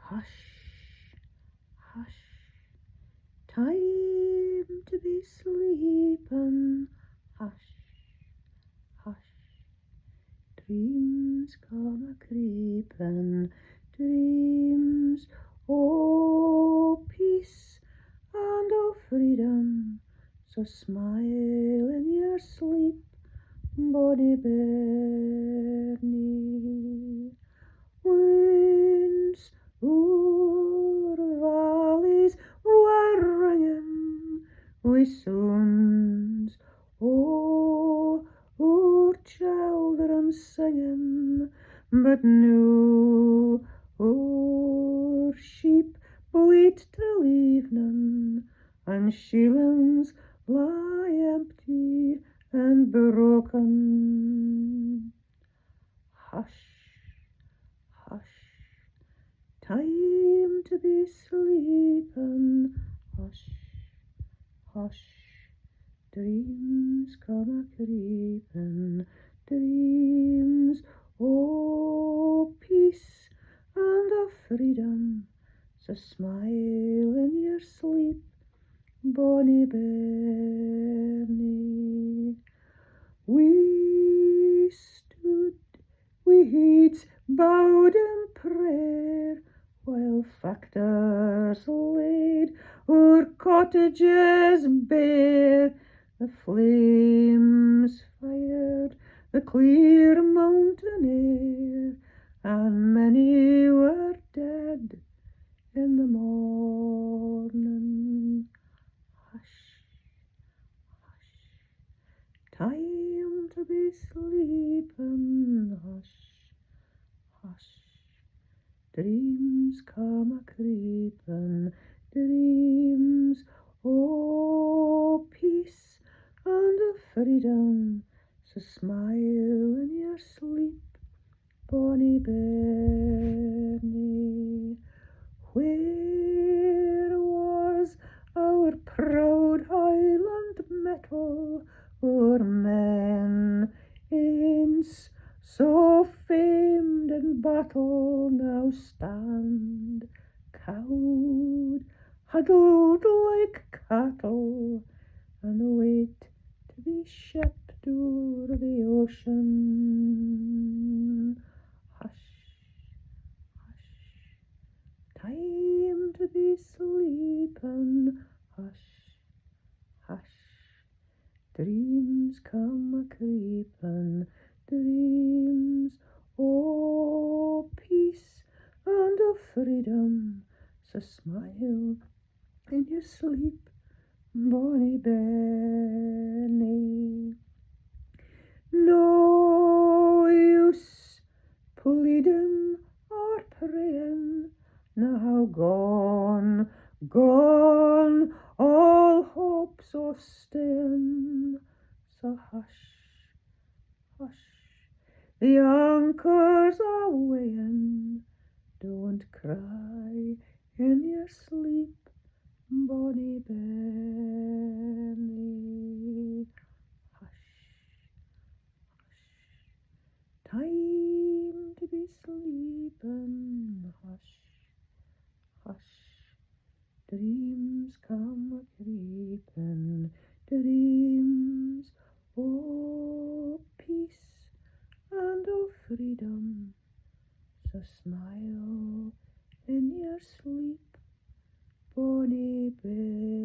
Hush, hush, time to be sleepin'. Hush, hush, dreams come a-creepin', dreams o' peace and o' freedom. So smile in your sleep, bonny bairnie. Winds o'er valleys were ringing wi' sounds o'er children singing, but now o'er sheep bleat till evening, and shillings lie empty and broken. Hush, hush, time to be sleepin'. Hush, hush, dreams come a-creepin', dreams o' peace and o' freedom. So smile in your sleep, bonny bairnie. We stood wi' heads bowed in prayer, while factors laid our cottages bare. The flames fired the clear mountain air, and many were dead in the morning. Hush, hush, time to be sleepin'. Hush, hush, dreams come a-creepin', dreams o' peace and o' freedom. So smile in your sleep, bonny bairnie. Where was our proud Highland metal, our men ance so famed in battle, now stand cowed, huddled like cattle, and wait to be shipped o'er the ocean. Hush, hush, time to be sleepin'. Hush, hush, dreams come a-creepin', dreams o' peace and o' freedom. So smile in your sleep, bonny bairnie. No use pleading or praying, now gone, gone, all hopes of staying. So hush, hush, the anchors are weighing. Don't cry in your sleep, bonny bairnie. Hush, hush, time to be sleepin'. Hush, hush, dreams come a-creepin', dreams o' peace and o' freedom. So smile in your sleep, bonny bairnie.